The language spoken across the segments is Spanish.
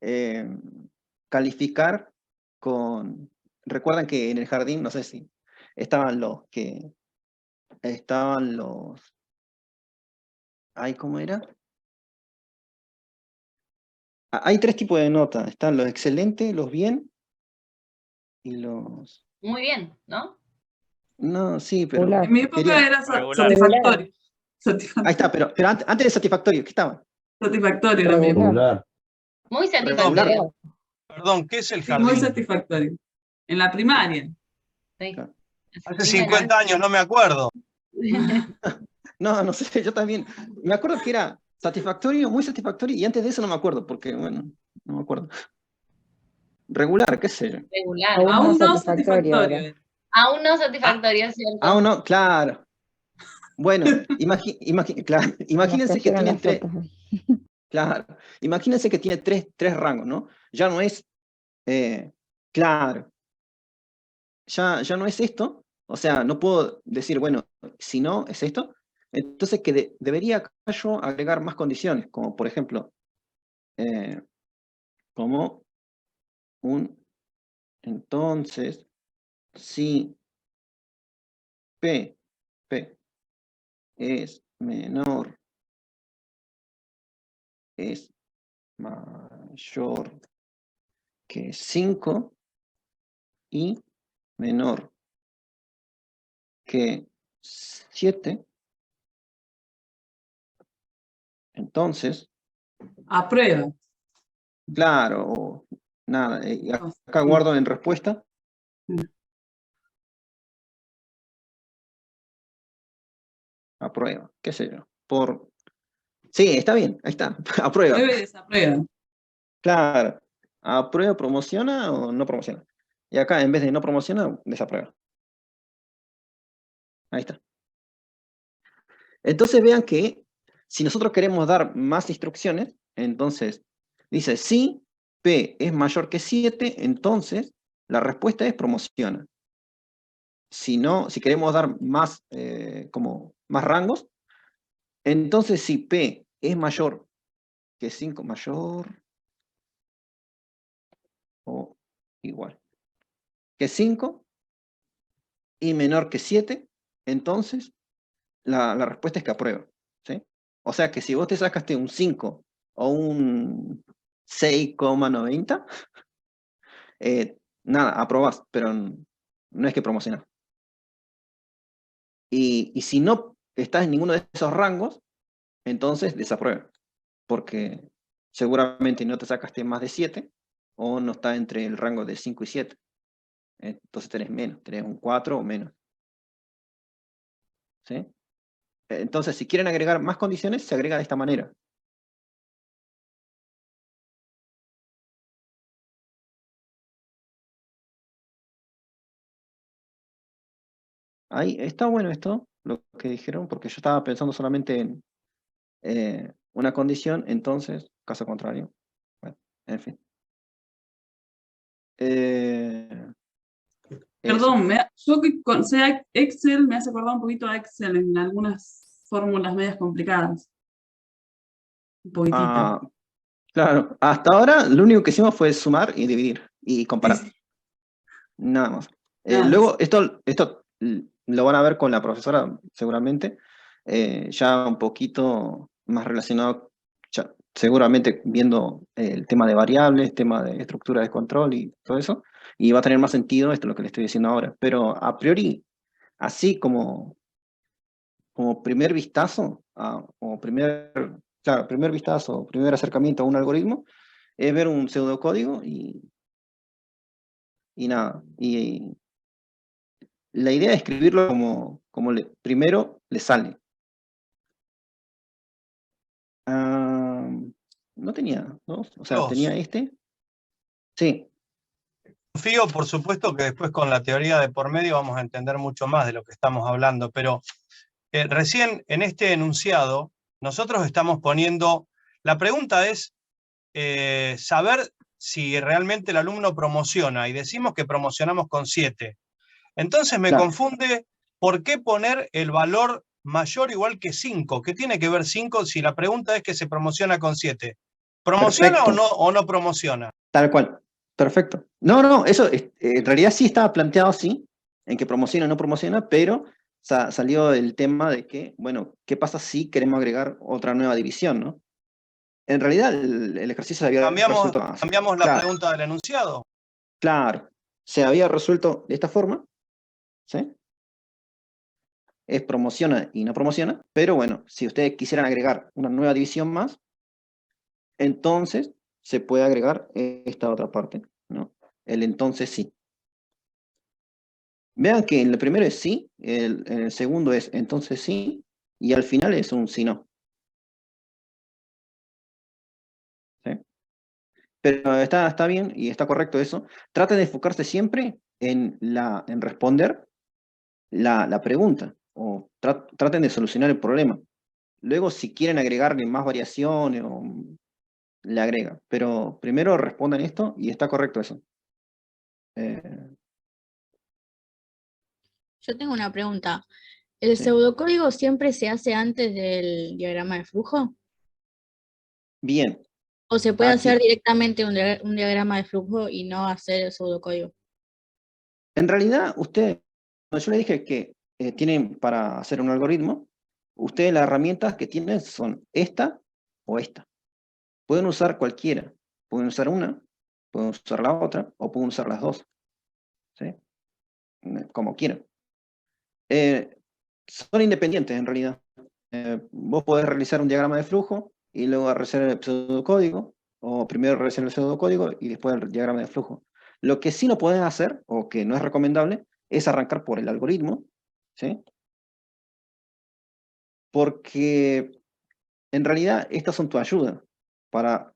eh, calificar con... Recuerdan que en el jardín, no sé si, estaban los... Ay, ¿cómo era? Hay tres tipos de notas. Están los excelentes, los bien y los... Muy bien, ¿no? No, sí, pero Regular. En mi época quería... era Regular. satisfactorio. Ahí está, pero antes de satisfactorio, ¿qué estaba? Satisfactorio era mi época. Regular. Muy Regular. satisfactorio. Perdón, ¿qué es el Sí, muy jardín? satisfactorio. En la primaria. Sí. Claro. Hace 50 años, no me acuerdo. No, no sé, yo también. Me acuerdo que era satisfactorio, muy satisfactorio, y antes de eso no me acuerdo, porque, bueno, no me acuerdo. Regular, qué sé yo. Regular. Aún no Aún no satisfactorio satisfactorio. era. Aún no satisfactorio, ¿cierto? No, claro. Bueno, claro, Nos imagínense que cayeron tienen las tres, fotos ahí. claro, imagínense que tiene tres rangos, ¿no? Ya no es, claro, ya no es esto, o sea, no puedo decir, bueno, si no es esto, entonces que debería acá yo agregar más condiciones, como por ejemplo, como entonces, si P es menor, es mayor que 5 y menor que 7, entonces, Aprueba. claro, nada, y acá guardo en respuesta, aprueba, qué sé yo, sí, está bien, ahí está, aprueba, Aprueba y desaprueba. claro, aprueba, promociona o no promociona, y acá en vez de no promociona, desaprueba, ahí está. Entonces vean que si nosotros queremos dar más instrucciones, entonces dice si P es mayor que 7, entonces la respuesta es promociona. Si no, si queremos dar más, como más rangos, entonces si P es mayor que 5, mayor o igual que 5 y menor que 7, entonces la respuesta es que aprueba, ¿sí? O sea que si vos te sacaste un 5 o un 6,90, nada, aprobás, pero no es que promocionás. Y si no estás en ninguno de esos rangos, entonces desaprueba, porque seguramente no te sacaste más de 7 o no está entre el rango de 5 y 7. Entonces tenés menos, tenés un 4 o menos, ¿sí? Entonces, si quieren agregar más condiciones, se agrega de esta manera. Ahí está bueno esto, lo que dijeron, porque yo estaba pensando solamente en una condición, entonces, caso contrario. Bueno, en fin. Eso. Perdón, yo que sé Excel me hace acordar un poquito a Excel en algunas fórmulas medias complicadas. Un poquitito. Claro, hasta ahora lo único que hicimos fue sumar y dividir y comparar. Sí, Nada más. nada más. Luego, esto lo van a ver con la profesora, seguramente, ya un poquito más relacionado, seguramente viendo el tema de variables, tema de estructura de control y todo eso, y va a tener más sentido esto lo que le estoy diciendo ahora. Pero a priori, así como primer vistazo, primer vistazo, primer acercamiento a un algoritmo, es ver un pseudocódigo y nada. Y la idea es escribirlo como primero le sale. No tenía dos, o sea, tenía este. Sí, Confío, por supuesto, que después con la teoría de por medio vamos a entender mucho más de lo que estamos hablando, pero recién en este enunciado nosotros estamos poniendo, la pregunta es saber si realmente el alumno promociona, y decimos que promocionamos con 7. Entonces me claro. confunde por qué poner el valor mayor o igual que 5. ¿Qué tiene que ver 5 si la pregunta es que se promociona con 7? ¿Promociona Perfecto. o no promociona? Tal cual. Perfecto. No, eso en realidad sí estaba planteado así, en que promociona o no promociona, pero salió el tema de que, bueno, ¿qué pasa si queremos agregar otra nueva división, ¿no? En realidad el ejercicio se había resuelto así. ¿Cambiamos la Claro, pregunta del enunciado? claro. Se había resuelto de esta forma, ¿sí? Es promociona y no promociona, pero bueno, si ustedes quisieran agregar una nueva división más, entonces se puede agregar esta otra parte, ¿no? El entonces sí. Vean que en el primero es sí, en el segundo es entonces sí, y al final es un sí no. ¿Sí? Pero está bien y está correcto eso. Traten de enfocarse siempre en responder la pregunta, o traten de solucionar el problema. Luego, si quieren agregarle más variaciones, le agrega. Pero primero respondan esto y está correcto eso. Eh, Yo tengo una pregunta. ¿El sí. pseudocódigo siempre se hace antes del diagrama de flujo? Bien. ¿O se puede Aquí, hacer directamente un diagrama de flujo y no hacer el pseudocódigo? en realidad, usted, cuando yo le dije que tienen para hacer un algoritmo, ustedes las herramientas que tienen son esta o esta. Pueden usar cualquiera. Pueden usar una, pueden usar la otra, o pueden usar las dos. ¿Sí? Como quieran. Son independientes en realidad. Vos podés realizar un diagrama de flujo y luego realizar el pseudocódigo, o primero realizar el pseudocódigo y después el diagrama de flujo. Lo que sí no podés hacer, o que no es recomendable, es arrancar por el algoritmo, ¿sí? Porque en realidad estas son tu ayuda para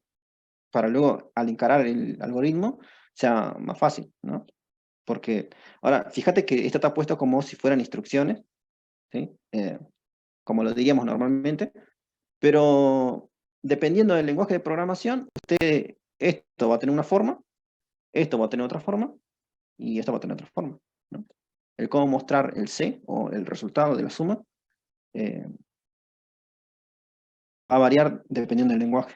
luego, al encarar el algoritmo, sea más fácil, ¿no? Porque, ahora, fíjate que esto está puesto como si fueran instrucciones, ¿sí? Como lo diríamos normalmente, pero dependiendo del lenguaje de programación, esto va a tener una forma, esto va a tener otra forma, y esto va a tener otra forma, ¿no? El cómo mostrar el C, o el resultado de la suma, eh, va a variar dependiendo del lenguaje.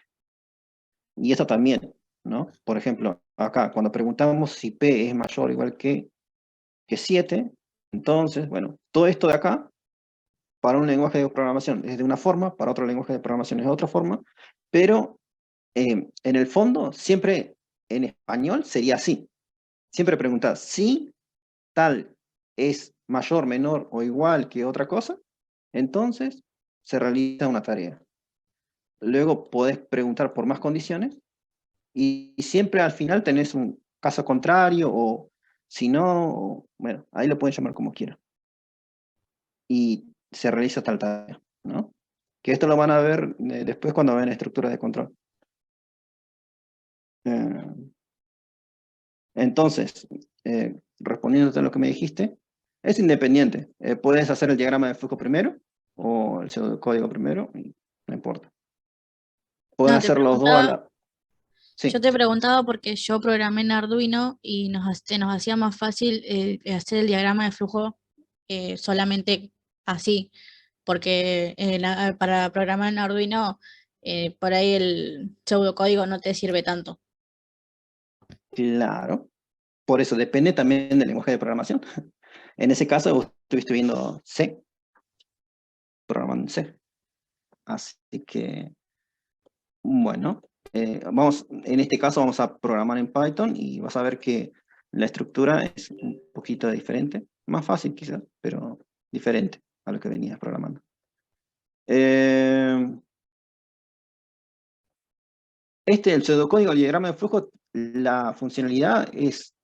Y esto también, ¿no? Por ejemplo, acá, cuando preguntamos si P es mayor o igual que 7, entonces, bueno, todo esto de acá, para un lenguaje de programación es de una forma, para otro lenguaje de programación es de otra forma, pero en el fondo, siempre en español sería así. Siempre preguntás si tal es mayor, menor o igual que otra cosa, entonces se realiza una tarea. Luego podés preguntar por más condiciones y siempre al final tenés un caso contrario, o si no, bueno, ahí lo pueden llamar como quieran. Y se realiza tal tarea, ¿no? Que esto lo van a ver después cuando vean estructuras de control. Eh, entonces, respondiéndote a lo que me dijiste, es independiente. Puedes hacer el diagrama de flujo primero o el pseudocódigo primero, y no importa. Pueden No, hacer los dos a la... Sí, yo te preguntaba porque yo programé en Arduino y nos hacía más fácil hacer el diagrama de flujo solamente así, porque para programar en Arduino por ahí el pseudocódigo no te sirve tanto. claro. Por eso depende también del lenguaje de programación. En ese caso, vos estuviste viendo C, programando en C. Así que, bueno, en este caso vamos a programar en Python y vas a ver que la estructura es un poquito diferente. Más fácil quizás, pero diferente a lo que venías programando. El pseudocódigo, el diagrama de flujo, la funcionalidad es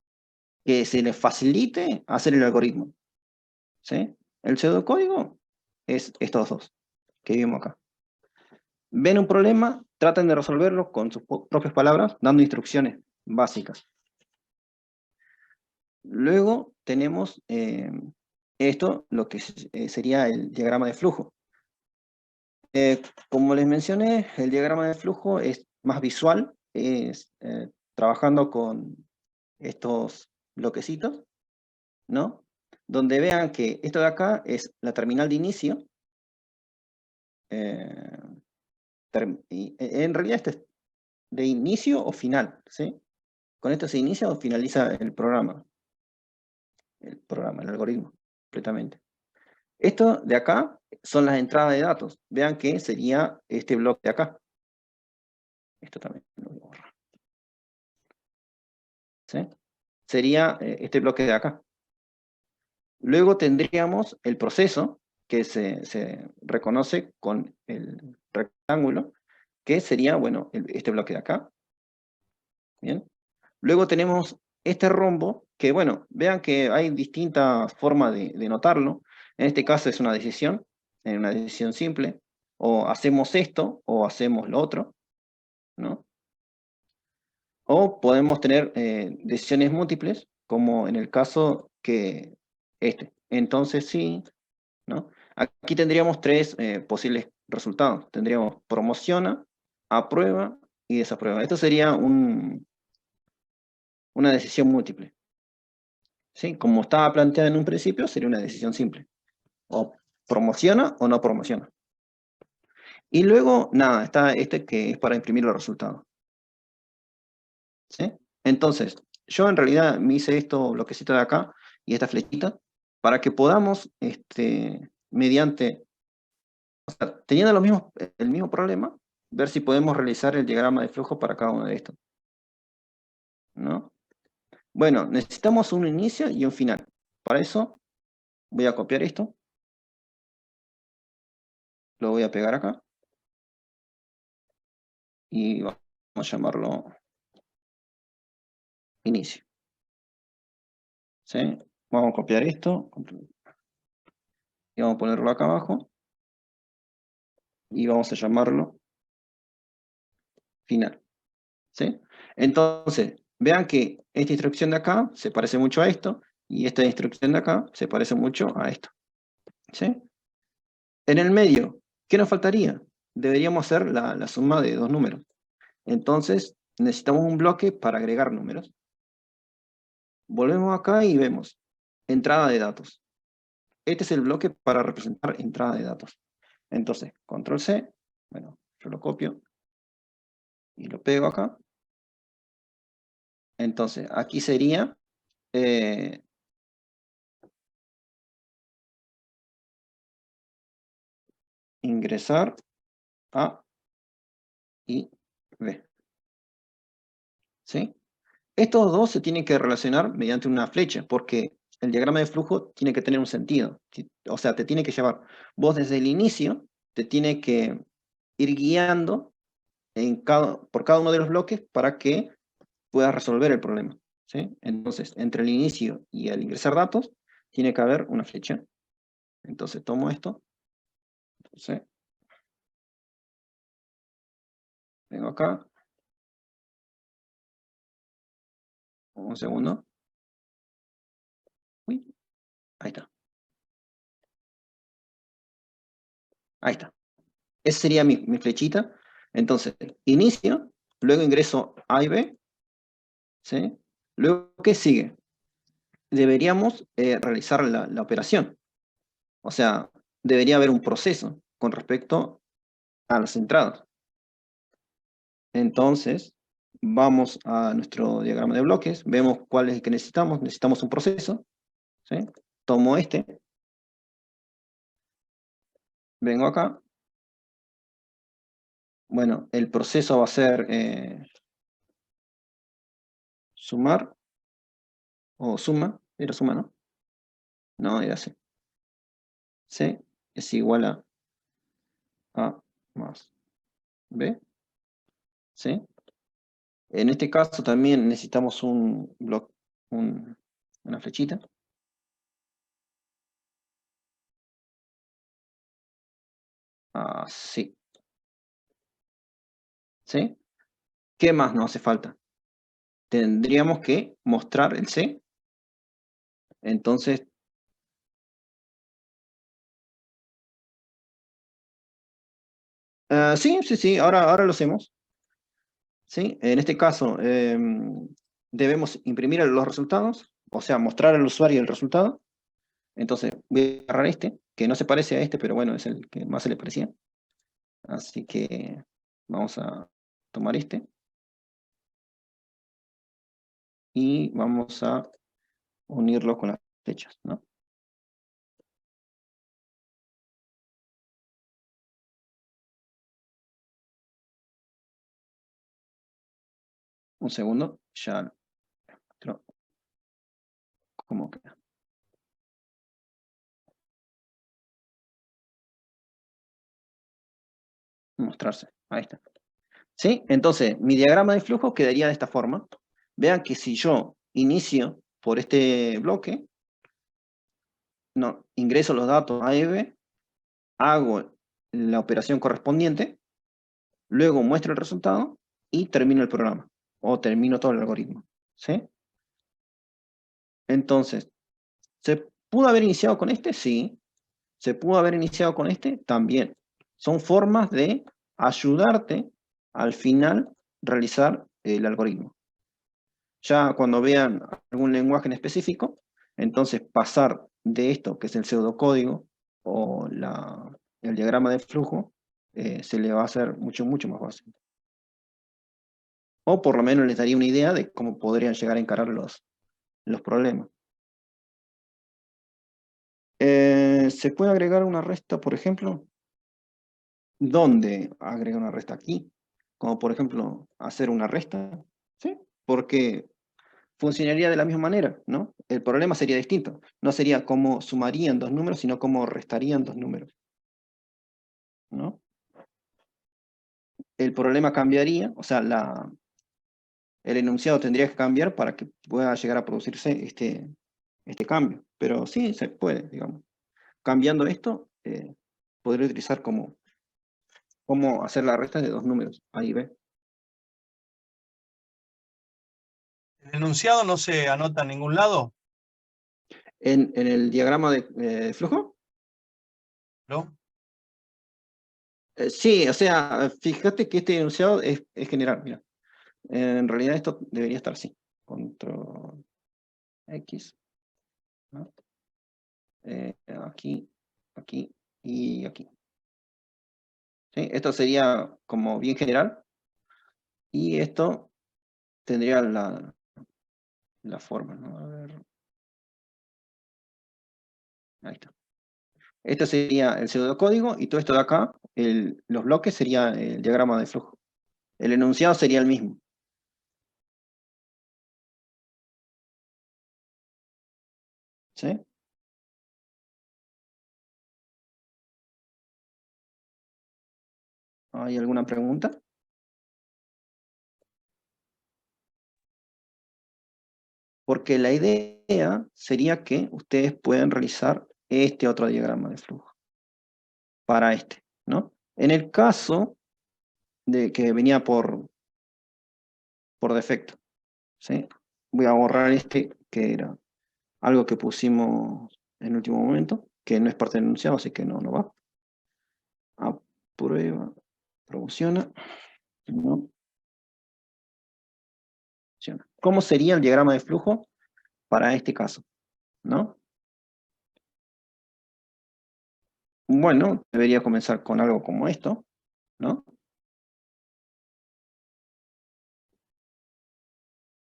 que se les facilite hacer el algoritmo. ¿Sí? El pseudocódigo es estos dos que vimos acá. Ven un problema, traten de resolverlo con sus propias palabras, dando instrucciones básicas. Luego tenemos esto, lo que sería el diagrama de flujo. Como les mencioné, el diagrama de flujo es más visual, es trabajando con estos bloquecitos, ¿no? Donde vean que esto de acá es la terminal de inicio. Y en realidad de inicio o final, ¿sí? Con esto se inicia o finaliza el programa. El algoritmo, completamente. Esto de acá son las entradas de datos. Vean que sería este bloque de acá. Esto también lo voy a borrar. ¿Sí? Sería este bloque de acá. Luego tendríamos el proceso, que se reconoce con el rectángulo, que sería, bueno, este bloque de acá. Bien. Luego tenemos este rombo, que bueno, vean que hay distintas formas de notarlo. En este caso es una decisión simple. O hacemos esto, o hacemos lo otro, ¿no? O podemos tener decisiones múltiples, como en el caso que entonces sí, ¿no? Aquí tendríamos tres posibles resultados. Tendríamos promociona, aprueba y desaprueba. Esto sería una decisión múltiple. ¿Sí? Como estaba planteada en un principio, sería una decisión simple. O promociona o no promociona. Y luego, nada, está este que es para imprimir los resultados. ¿Sí? Entonces, yo en realidad me hice esto bloquecito de acá y esta flechita para que podamos, mediante, o sea, teniendo el mismo problema, ver si podemos realizar el diagrama de flujo para cada uno de estos. ¿No? Bueno, necesitamos un inicio y un final. Para eso, voy a copiar esto. Lo voy a pegar acá. Y vamos a llamarlo inicio. ¿Sí? Vamos a copiar esto. Y vamos a ponerlo acá abajo. Y vamos a llamarlo final. ¿Sí? Entonces, vean que esta instrucción de acá se parece mucho a esto, y esta instrucción de acá se parece mucho a esto. ¿Sí? En el medio, ¿qué nos faltaría? Deberíamos hacer la suma de dos números. Entonces, necesitamos un bloque para agregar números. Volvemos acá y vemos entrada de datos. Este es el bloque para representar entrada de datos. Entonces, control C, bueno, yo lo copio y lo pego acá. Entonces, aquí sería ingresar A y B. ¿Sí? Estos dos se tienen que relacionar mediante una flecha, porque el diagrama de flujo tiene que tener un sentido. O sea, te tiene que llevar. Vos desde el inicio te tiene que ir guiando por cada uno de los bloques para que puedas resolver el problema. ¿Sí? Entonces, entre el inicio y el ingresar datos, tiene que haber una flecha. Entonces, tomo esto. Entonces, vengo acá. Un segundo. Uy, ahí está. Ahí está. Esa sería mi flechita. Entonces, inicio, luego ingreso A y B. ¿Sí? Luego, ¿qué sigue? Deberíamos realizar la operación. O sea, debería haber un proceso con respecto a las entradas. Entonces, vamos a nuestro diagrama de bloques, vemos cuál es el que necesitamos. Necesitamos un proceso. ¿Sí? Tomo este. Vengo acá. Bueno, el proceso va a ser sumar, o suma, era suma, ¿no? No, era C. C es igual a A más B. ¿Sí? En este caso también necesitamos un bloque, una flechita. Así. ¿Sí? ¿Qué más nos hace falta? Tendríamos que mostrar el C. Entonces, sí, ahora lo hacemos. ¿Sí? En este caso, debemos imprimir los resultados, o sea, mostrar al usuario el resultado. Entonces, voy a agarrar este, que no se parece a este, pero bueno, es el que más se le parecía. Así que vamos a tomar este. y vamos a unirlo con las fechas, ¿no? Un segundo, ya muestro cómo queda. Mostrarse, ahí está. ¿Sí? Entonces, mi diagrama de flujo quedaría de esta forma. Vean que si yo inicio por este bloque, no, ingreso los datos a EVE, hago la operación correspondiente, luego muestro el resultado y termino el programa, o termino todo el algoritmo. ¿Sí? Entonces, ¿se pudo haber iniciado con este? Sí. ¿Se pudo haber iniciado con este? También. Son formas de ayudarte al final realizar el algoritmo. Ya cuando vean algún lenguaje en específico, entonces pasar de esto, que es el pseudocódigo, o el diagrama de flujo, se le va a hacer mucho, mucho más fácil. O por lo menos les daría una idea de cómo podrían llegar a encarar los problemas. ¿Se puede agregar una resta, por ejemplo? ¿Dónde agrega una resta? Aquí. Como por ejemplo, hacer una resta. ¿Sí? Porque funcionaría de la misma manera, ¿no? El problema sería distinto. No sería cómo sumarían dos números, sino cómo restarían dos números, ¿no? El problema cambiaría, o sea, el enunciado tendría que cambiar para que pueda llegar a producirse este cambio. Pero sí, se puede, digamos. Cambiando esto, podría utilizar cómo hacer la resta de dos números, A y B. ¿El enunciado no se anota en ningún lado? En el diagrama de flujo, ¿No? sí, o sea, fíjate que este enunciado es general, mira. En realidad esto debería estar así. Control X, ¿no? Aquí, aquí y aquí. ¿Sí? Esto sería como bien general. Y esto tendría la forma, ¿no? A ver. Ahí está. Este sería el pseudocódigo y todo esto de acá, los bloques sería el diagrama de flujo. El enunciado sería el mismo. ¿Sí? ¿Hay alguna pregunta? Porque la idea sería que ustedes puedan realizar este otro diagrama de flujo para este, ¿no? En el caso de que venía por defecto, ¿sí? Voy a borrar este que era algo que pusimos en el último momento, que no es parte del enunciado, así que no va. Aprueba, promociona, no. Funciona. ¿Cómo sería el diagrama de flujo para este caso? ¿No? Bueno, debería comenzar con algo como esto, ¿no?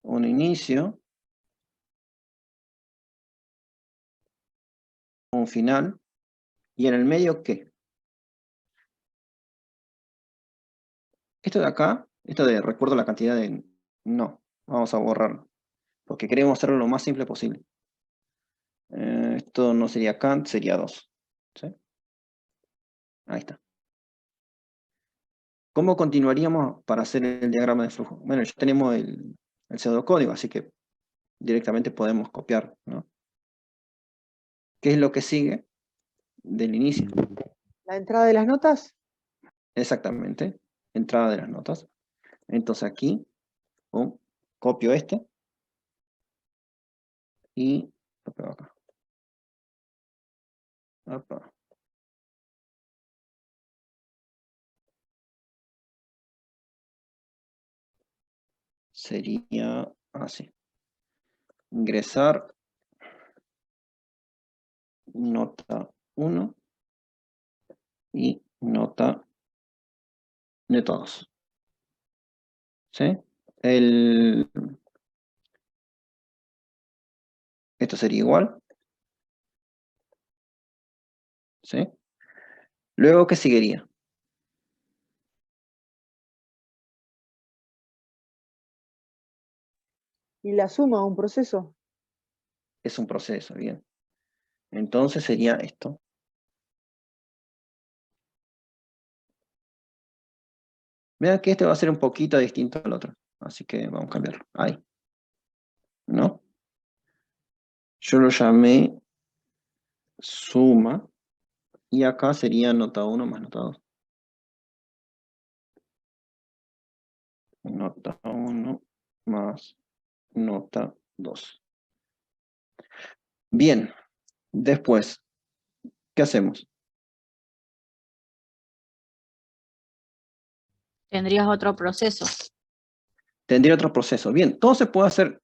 Un inicio, un final, y en el medio, ¿qué? Esto de acá, esto de recuerdo la cantidad de... No, vamos a borrarlo, porque queremos hacerlo lo más simple posible. Esto no sería Kant, sería 2. ¿Sí? Ahí está. ¿Cómo continuaríamos para hacer el diagrama de flujo? Bueno, ya tenemos el pseudocódigo, así que directamente podemos copiar, ¿no? ¿Qué es lo que sigue del inicio? ¿La entrada de las notas? Exactamente, entrada de las notas. Entonces aquí, pum, copio este y lo pego acá. Opa. Sería así. Ingresar nota 1 y nota de todos. ¿Sí? Esto sería igual. ¿Sí? Luego, ¿qué seguiría? ¿Y la suma un proceso? Es un proceso, bien. Entonces sería esto. Vean que este va a ser un poquito distinto al otro. Así que vamos a cambiarlo. Ahí. ¿No? Yo lo llamé suma. Y acá sería nota 1 más nota 2. Nota 1 más nota 2. Bien. Después, ¿qué hacemos? Tendrías otro proceso. Tendría otro proceso. Bien, todo se puede hacer,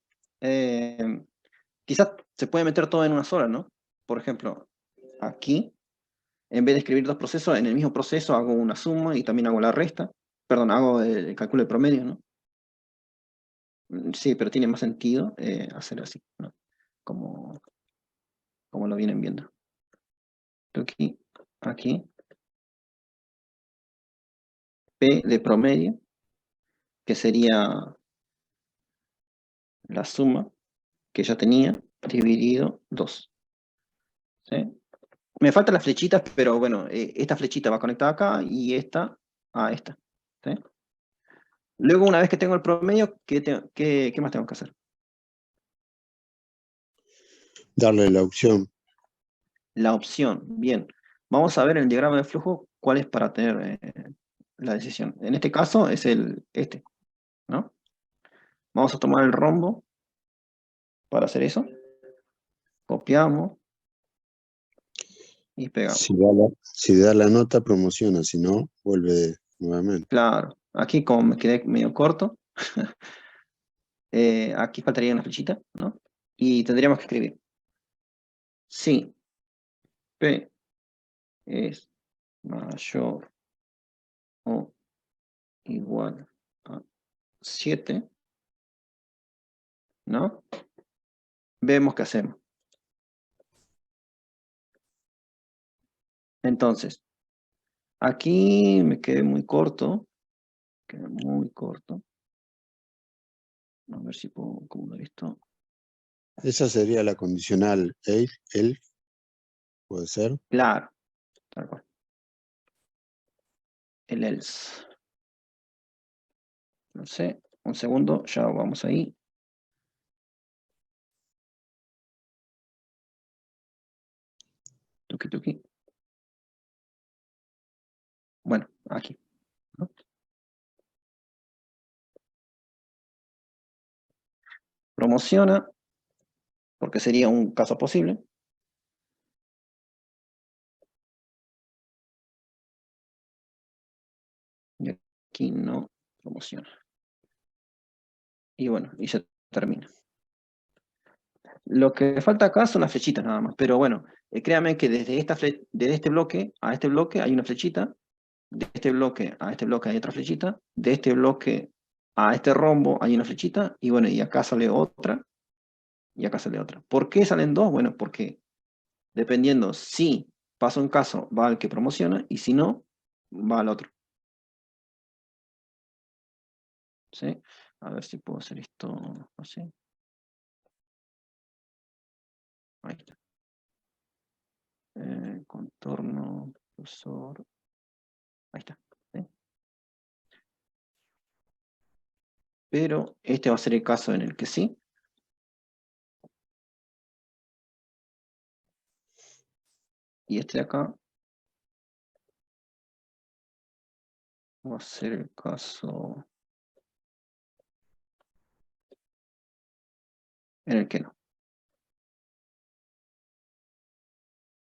quizás se puede meter todo en una sola, ¿no? Por ejemplo, aquí, en vez de escribir dos procesos, en el mismo proceso hago una suma y también hago la resta. Perdón, hago el cálculo de promedio, ¿no? Sí, pero tiene más sentido hacer así, ¿no? Como lo vienen viendo. Aquí, aquí. P de promedio, que sería la suma que ya tenía, dividido 2. ¿Sí? Me faltan las flechitas, pero bueno, esta flechita va conectada acá y esta a esta. ¿Sí? Luego, una vez que tengo el promedio, ¿qué más tengo que hacer? Darle la opción. La opción, bien. Vamos a ver en el diagrama de flujo cuál es para tener la decisión. En este caso es este, ¿no? Vamos a tomar el rombo para hacer eso. Copiamos y pegamos. Si da la nota, promociona. Si no, vuelve nuevamente. Claro. Aquí como me quedé medio corto, aquí faltaría una flechita, ¿no? Y tendríamos que escribir. Si P es mayor o igual a 7, ¿no? Vemos qué hacemos. Entonces, aquí me quedé muy corto. Quedé muy corto. A ver si puedo acomodar esto. Esa sería la condicional elf, puede ser. Claro, tal cual. El else. No sé, un segundo, ya vamos ahí. Tuki tuki. Bueno, aquí, ¿no? Promociona, porque sería un caso posible. Y aquí no promociona. Y bueno, y se termina. Lo que falta acá son las flechitas nada más. Pero bueno, créanme que desde este bloque a este bloque hay una flechita. De este bloque a este bloque hay otra flechita. De este bloque a este rombo hay una flechita. Y bueno, y acá sale otra. Y acá sale otra. ¿Por qué salen dos? Bueno, porque dependiendo si pasa un caso, va al que promociona. Y si no, va al otro. ¿Sí? A ver si puedo hacer esto así. Ahí está. Contorno, cursor. Ahí está. ¿Sí? Pero este va a ser el caso en el que sí. Y este de acá va a ser el caso en el que no.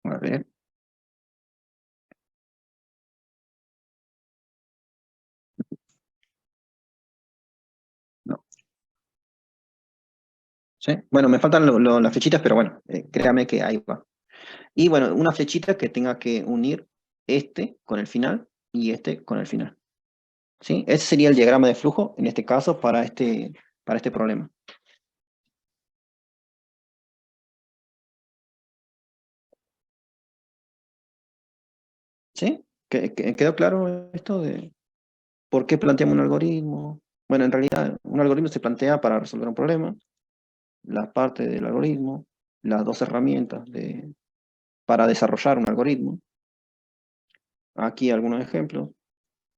A ver. No. ¿Sí? Bueno, me faltan las flechitas, pero bueno, créame que ahí va. Y bueno, una flechita que tenga que unir este con el final y este con el final. ¿Sí? Ese sería el diagrama de flujo, en este caso, para este problema. ¿Sí? ¿Quedó claro esto de por qué planteamos un algoritmo? Bueno, en realidad, un algoritmo se plantea para resolver un problema, la parte del algoritmo, las dos herramientas para desarrollar un algoritmo. Aquí algunos ejemplos.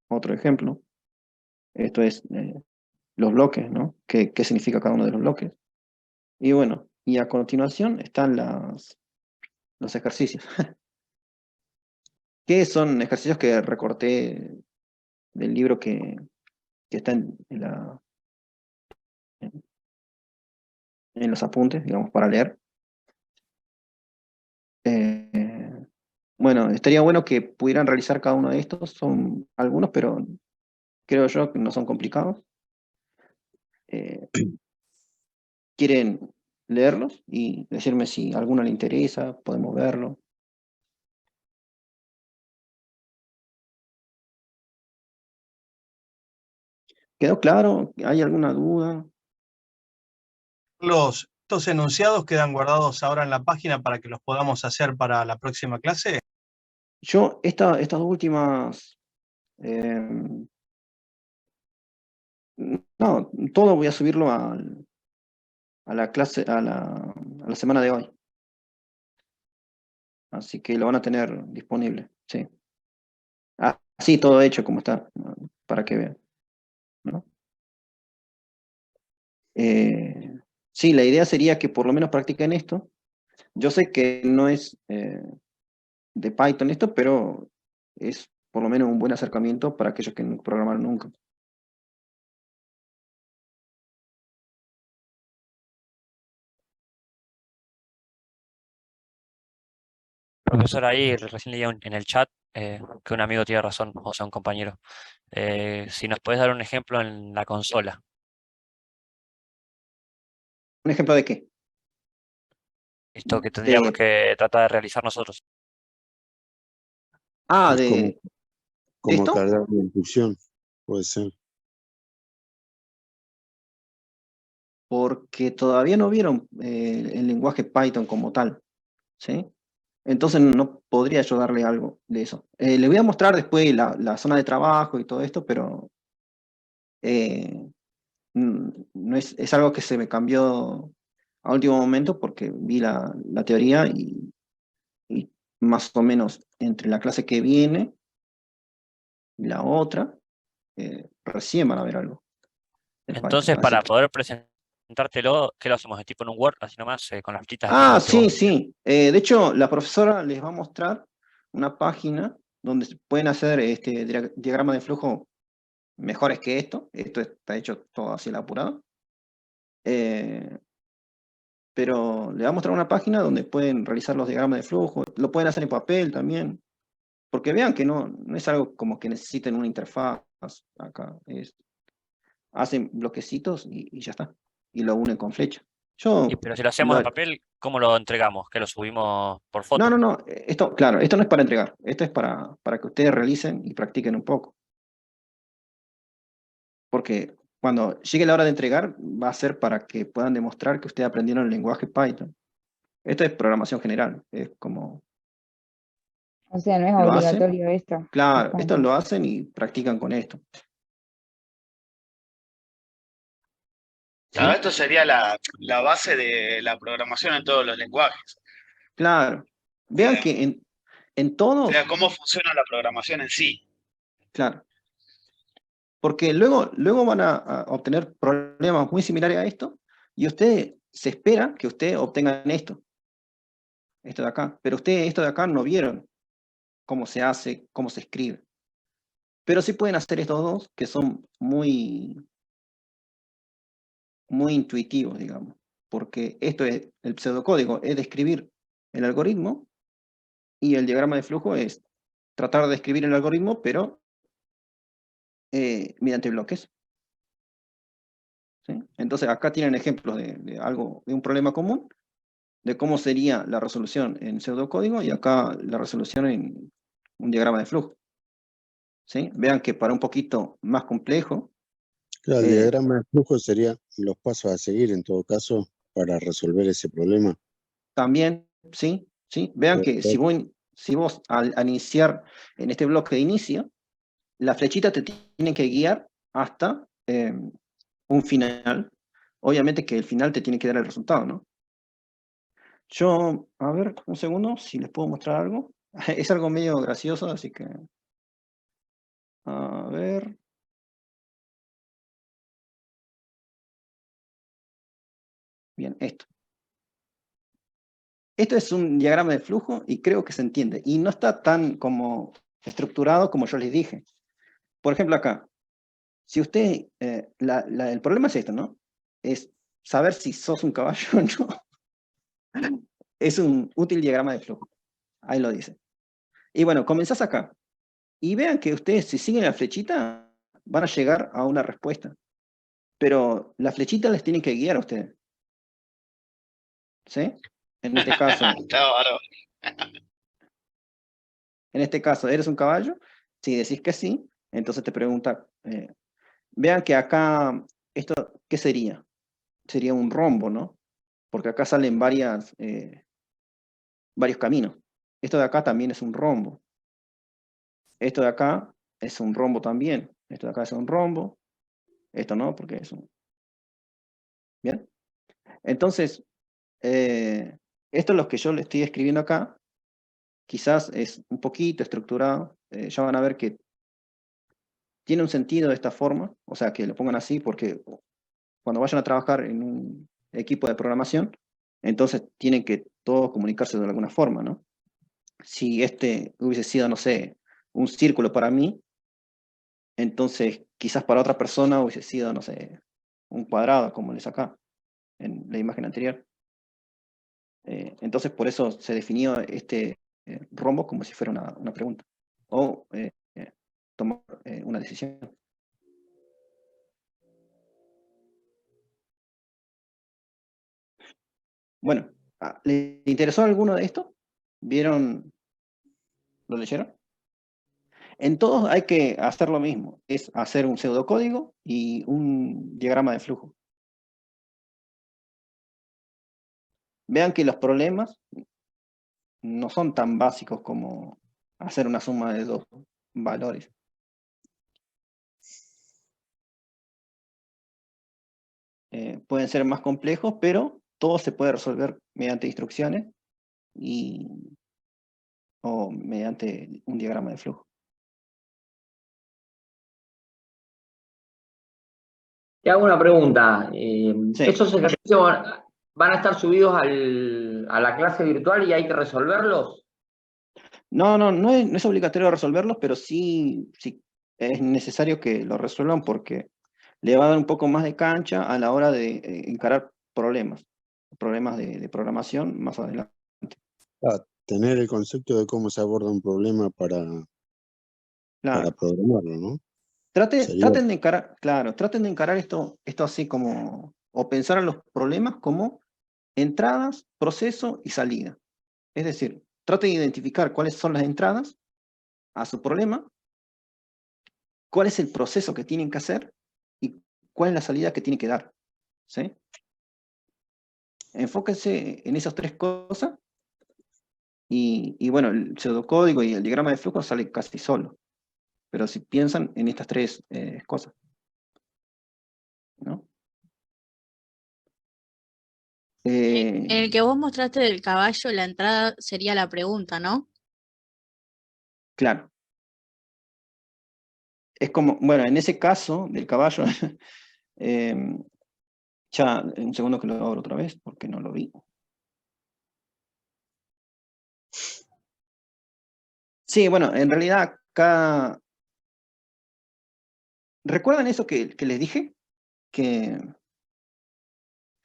Otro ejemplo. Esto es los bloques, ¿no? ¿Qué significa cada uno de los bloques? Y bueno, y a continuación están los ejercicios. Que son ejercicios que recorté del libro que está en los apuntes, digamos, para leer. Bueno, estaría bueno que pudieran realizar cada uno de estos. Son algunos, pero creo yo que no son complicados. ¿Quieren leerlos y decirme si alguno le interesa? Podemos verlo. ¿Quedó claro? ¿Hay alguna duda? ¿Estos enunciados quedan guardados ahora en la página para que los podamos hacer para la próxima clase? Yo, estas dos últimas, no, todo voy a subirlo a la clase, a la semana de hoy. Así que lo van a tener disponible, sí. Sí, todo hecho como está, para que vean, ¿no? Sí, la idea sería que por lo menos practiquen esto. Yo sé que no es de Python esto, pero es por lo menos un buen acercamiento para aquellos que no programaron nunca. Profesor, ahí recién leía en el chat que un amigo tiene razón, o sea, un compañero. Si nos puedes dar un ejemplo en la consola. ¿Un ejemplo de qué? Esto que tendríamos que tratar de realizar nosotros. Ah, Es ¿de como esto? cargar una instrucción, puede ser. Porque todavía no vieron el lenguaje Python como tal, ¿sí? Entonces no podría yo darle algo de eso. Le voy a mostrar después la zona de trabajo y todo esto, pero no es algo que se me cambió a último momento porque vi la teoría y más o menos entre la clase que viene y la otra, recién van a ver algo de Python. Entonces, Así para que, poder presentártelo, ¿qué lo hacemos? ¿De tipo en un Word, así nomás, con las fichitas que pasaste sí, vos? sí. De hecho, la profesora les va a mostrar una página donde se pueden hacer diagramas de flujo mejores que esto. Esto está hecho todo así al apurado. Pero le va a mostrar una página donde pueden realizar los diagramas de flujo. Lo pueden hacer en papel también. Porque vean que no es algo como que necesiten una interfaz acá. Hacen bloquecitos y ya está. Y lo unen con flecha. Pero si lo hacemos en papel, ¿cómo lo entregamos? ¿Que lo subimos por foto? No. Esto, claro, esto no es para entregar. Esto es para que ustedes realicen y practiquen un poco. Porque cuando llegue la hora de entregar, va a ser para que puedan demostrar que ustedes aprendieron el lenguaje Python. Esto es programación general. Es como O sea, no es lo hacen. obligatorio esto. Es Claro, como esto que- lo hacen y practican con esto. Claro, esto sería la base de la programación en todos los lenguajes. Claro. Vean que en O todos, sea, cómo funciona la programación en sí. claro. Porque luego van a obtener problemas muy similares a esto y usted se espera que ustedes obtengan esto de acá. Pero ustedes esto de acá no vieron cómo se hace, cómo se escribe. Pero sí pueden hacer estos dos que son muy intuitivos, digamos. Porque esto es el pseudocódigo, es describir el algoritmo y el diagrama de flujo es tratar de escribir el algoritmo, pero mediante bloques. ¿Sí? Entonces acá tienen ejemplos de un problema común, de cómo sería la resolución en pseudocódigo y acá la resolución en un diagrama de flujo. ¿Sí? Vean que para un poquito más complejo. Claro, el diagrama de flujo sería los pasos a seguir en todo caso para resolver ese problema. También, sí. Vean que si voy si vos al iniciar en este bloque de inicio, la flechita te tiene que guiar hasta un final. Obviamente que el final te tiene que dar el resultado, ¿no? Yo, a ver, un segundo, si les puedo mostrar algo. Es algo medio gracioso, así que... A ver... Bien, esto. Esto es un diagrama de flujo y creo que se entiende. Y no está tan como estructurado como yo les dije. Por ejemplo, acá. Si usted... el problema es esto, ¿no? Es saber si sos un caballo o no. Es un útil diagrama de flujo. Ahí lo dice. Y bueno, comenzás acá. Y vean que ustedes, si siguen la flechita, van a llegar a una respuesta. Pero la flechita les tiene que guiar a ustedes. ¿Sí? En este caso... Está bárbaro. En este caso, ¿eres un caballo? Si decís que sí, entonces te pregunta... vean que acá, esto, ¿qué sería? Sería un rombo, ¿no? Porque acá salen varios caminos. Esto de acá también es un rombo. Esto de acá es un rombo también. Esto de acá es un rombo. Esto no, porque es un... ¿Bien? Entonces, esto es lo que yo le estoy escribiendo acá. Quizás es un poquito estructurado. Ya van a ver que tiene un sentido de esta forma. O sea, que lo pongan así porque cuando vayan a trabajar en un equipo de programación, entonces tienen que todos comunicarse de alguna forma, ¿no? Si este hubiese sido, no sé, un círculo para mí, entonces quizás para otra persona hubiese sido, no sé, un cuadrado, como les acá, en la imagen anterior. Entonces por eso se definió este rombo como si fuera una pregunta, o tomar una decisión. Bueno, ¿le interesó alguno de esto? ¿Vieron? ¿Lo leyeron? En todos hay que hacer lo mismo, es hacer un pseudocódigo y un diagrama de flujo. Vean que los problemas no son tan básicos como hacer una suma de dos valores. Pueden ser más complejos, pero todo se puede resolver mediante instrucciones o mediante un diagrama de flujo. Te hago una pregunta. Sí. ¿Estos ejercicios van a estar subidos a la clase virtual y hay que resolverlos? No es obligatorio resolverlos, pero sí es necesario que lo resuelvan porque le va a dar un poco más de cancha a la hora de encarar problemas de programación más adelante. Tener el concepto de cómo se aborda un problema para programarlo, ¿no? Traten de encarar, claro, traten de encarar esto así como, o pensar en los problemas como entradas, proceso y salida. Es decir, traten de identificar cuáles son las entradas a su problema, cuál es el proceso que tienen que hacer y cuál es la salida que tienen que dar. ¿Sí? Enfóquense en esas tres cosas y bueno, el pseudocódigo y el diagrama de flujo sale casi solo. Pero si piensan en estas tres cosas, ¿no? En el que vos mostraste del caballo, la entrada sería la pregunta, ¿no? Claro. Es como, bueno, en ese caso del caballo, ya, un segundo que lo abro otra vez, porque no lo vi. Sí, bueno, en realidad acá... ¿Recuerdan eso que les dije? Que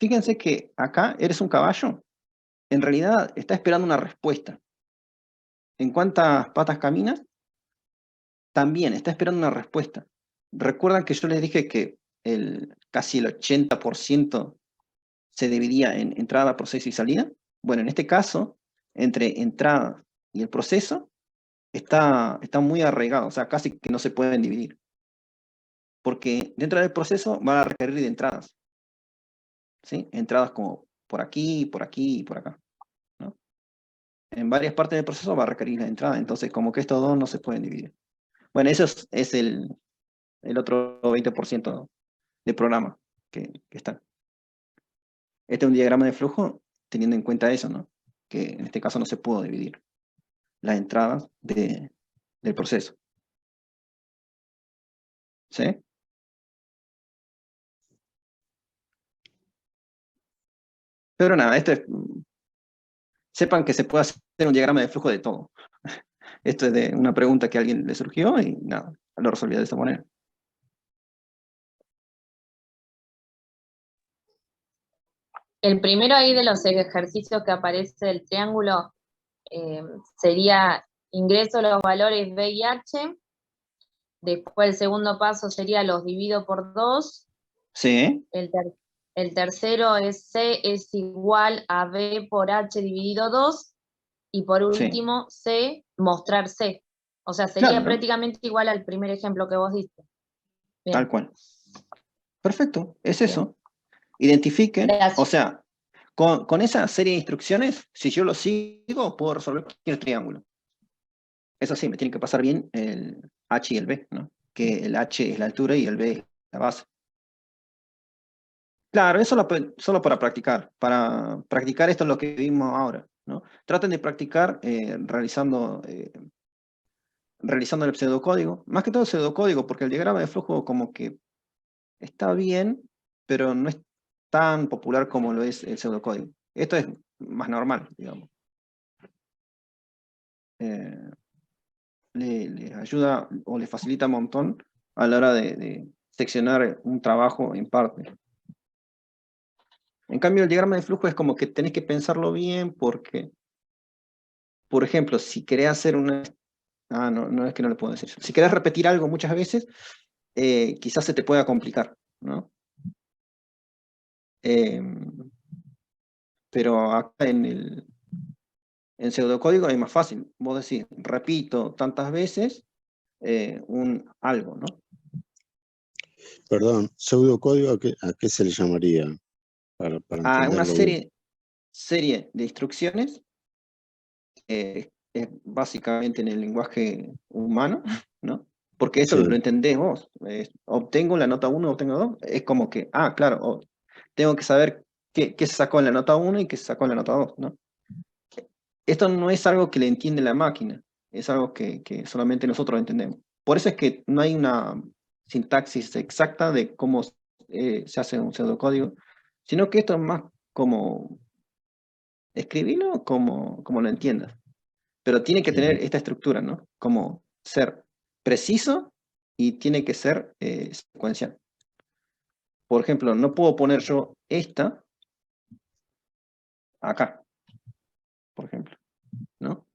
fíjense que acá eres un caballo. En realidad está esperando una respuesta. ¿En cuántas patas caminas? También está esperando una respuesta. ¿Recuerdan que yo les dije que casi el 80% se dividía en entrada, proceso y salida? Bueno, en este caso, entre entrada y el proceso, está muy arraigado, o sea, casi que no se pueden dividir. Porque dentro del proceso van a requerir de entradas. ¿Sí? Entradas como por aquí, por aquí y por acá, ¿no? en varias partes del proceso va a requerir la entrada, entonces como que estos dos no se pueden dividir. Bueno, eso es el otro 20% de programa que está. Este es un diagrama de flujo teniendo en cuenta eso, ¿no? Que en este caso no se pudo dividir las entradas del proceso. ¿Sí? Pero nada, sepan que se puede hacer un diagrama de flujo de todo. Esto es de una pregunta que a alguien le surgió y nada, lo resolvió de esta manera. El primero ahí de los ejercicios que aparece el triángulo sería ingreso los valores B y H. Después el segundo paso sería los divido por 2. Sí. El tercero es C es igual a B por H dividido 2. Y por último, C, mostrar C. O sea, sería Claro, ¿no? prácticamente igual al primer ejemplo que vos diste. Bien. Tal cual. Perfecto, es eso. Identifiquen, Gracias. o sea, con esa serie de instrucciones, si yo lo sigo, puedo resolver cualquier triángulo. Eso sí, me tiene que pasar bien el H y el B, ¿no? Que el H es la altura y el B es la base. Claro, eso solo para practicar. Para practicar esto es lo que vimos ahora, ¿no? Traten de practicar realizando el pseudocódigo. Más que todo el pseudocódigo, porque el diagrama de flujo como que está bien, pero no es tan popular como lo es el pseudocódigo. Esto es más normal, digamos. Le ayuda o le facilita un montón a la hora de seccionar un trabajo en parte. En cambio, el diagrama de flujo es como que tenés que pensarlo bien porque, por ejemplo, si querés hacer una... Ah, no es que no le puedo decir. Si querés repetir algo muchas veces, quizás se te pueda complicar, ¿no? Pero acá en pseudocódigo es más fácil. Vos decís, repito tantas veces un algo, ¿no? Perdón, pseudocódigo, ¿a qué se le llamaría? Para A una entenderlo bien. serie de instrucciones, es básicamente en el lenguaje humano, ¿no? Porque esto Sí. lo entendés vos. Obtengo la nota 1, obtengo 2. Es como que, claro, tengo que saber qué se sacó en la nota 1 y qué se sacó en la nota 2, ¿no? Esto no es algo que le entiende la máquina, es algo que solamente nosotros entendemos. Por eso es que no hay una sintaxis exacta de cómo se hace un pseudocódigo, sino que esto es más como escribirlo como lo entiendas. Pero tiene que tener esta estructura, ¿no? Como ser preciso y tiene que ser secuencial. Por ejemplo, no puedo poner yo esta acá, por ejemplo, ¿no?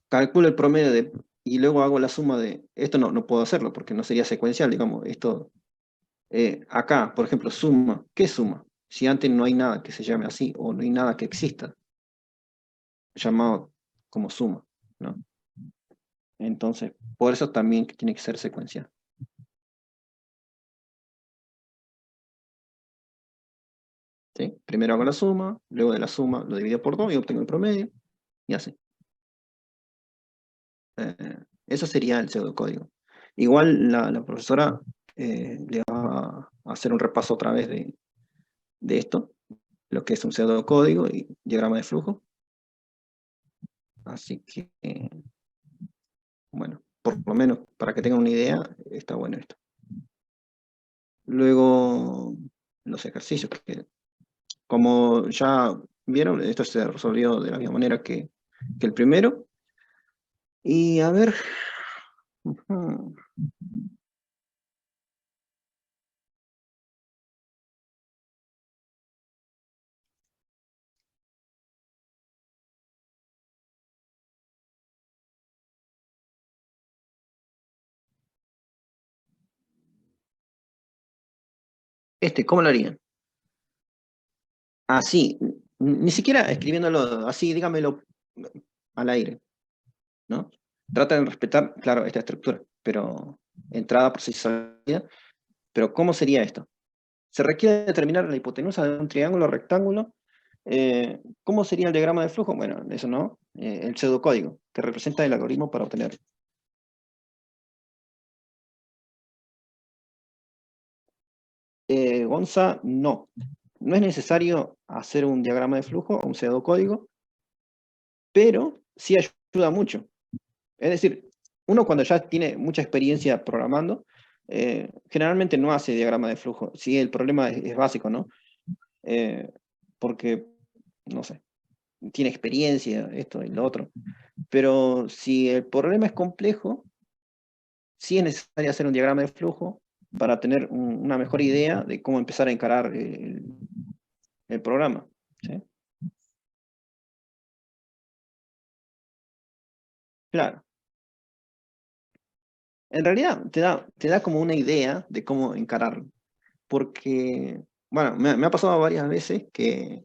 Calculo el promedio y luego hago la suma de... Esto no puedo hacerlo porque no sería secuencial, digamos. Esto, acá, por ejemplo, suma. ¿Qué suma? Si antes no hay nada que se llame así o no hay nada que exista llamado como suma, ¿no? Entonces, por eso también tiene que ser secuencial. ¿Sí? Primero hago la suma, luego de la suma lo divido por 2 y obtengo el promedio, y así. Eso sería el pseudocódigo. Igual la profesora le va a hacer un repaso otra vez de esto, lo que es un pseudocódigo y diagrama de flujo. Así que, bueno, por lo menos para que tengan una idea, está bueno esto. Luego, los ejercicios, que como ya vieron, esto se resolvió de la misma manera que el primero. Y a ver... ¿Cómo lo harían? Así, ni siquiera escribiéndolo así, dígamelo al aire, ¿no? Trata de respetar, claro, esta estructura, pero entrada, proceso, salida. Pero ¿cómo sería esto? Se requiere determinar la hipotenusa de un triángulo rectángulo ¿Cómo sería el diagrama de flujo? Bueno, eso no. El pseudocódigo, que representa el algoritmo para obtenerlo. Gonza, no. No es necesario hacer un diagrama de flujo o un pseudocódigo, pero sí ayuda mucho. Es decir, uno cuando ya tiene mucha experiencia programando, generalmente no hace diagrama de flujo. Sí, el problema es básico, ¿no? Porque, no sé, tiene experiencia, esto y lo otro. Pero si el problema es complejo, sí es necesario hacer un diagrama de flujo para tener una mejor idea de cómo empezar a encarar el programa. ¿Sí? Claro. En realidad te da como una idea de cómo encararlo. Porque, bueno, me ha pasado varias veces que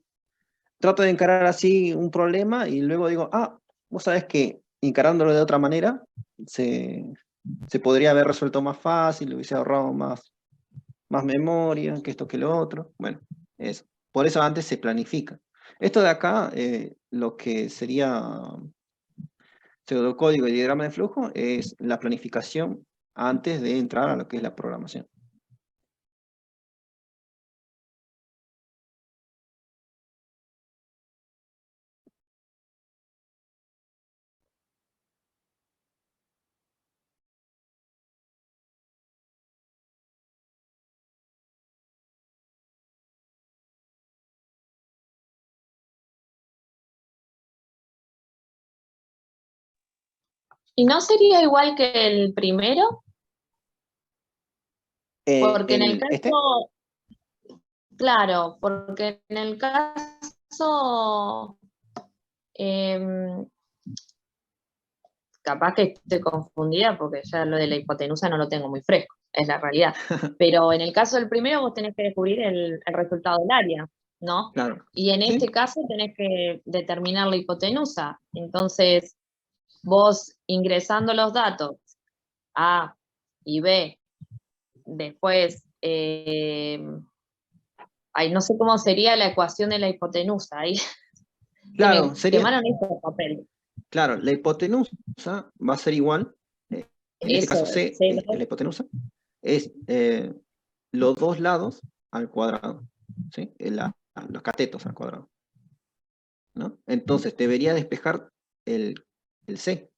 trato de encarar así un problema y luego digo, ah, vos sabés que encarándolo de otra manera se podría haber resuelto más fácil, le hubiese ahorrado más memoria, que esto que lo otro. Bueno, eso. Por eso antes se planifica. Esto de acá, lo que sería pseudocódigo y diagrama de flujo, es la planificación antes de entrar a lo que es la programación. ¿Y no sería igual que el primero? Porque en el caso, claro, porque en el caso, capaz que estoy confundida porque ya lo de la hipotenusa no lo tengo muy fresco, es la realidad. Pero en el caso del primero vos tenés que descubrir el resultado del área, ¿no? Claro. Y en este caso tenés que determinar la hipotenusa. Entonces, vos ingresando los datos A y B, después, no sé cómo sería la ecuación de la hipotenusa, ahí Claro, me sería, quemaron estos papeles. claro, la hipotenusa va a ser igual, en este caso Eso, C C2. es la hipotenusa, es los dos lados al cuadrado, ¿sí? Los catetos al cuadrado, ¿no? Entonces debería despejar el C.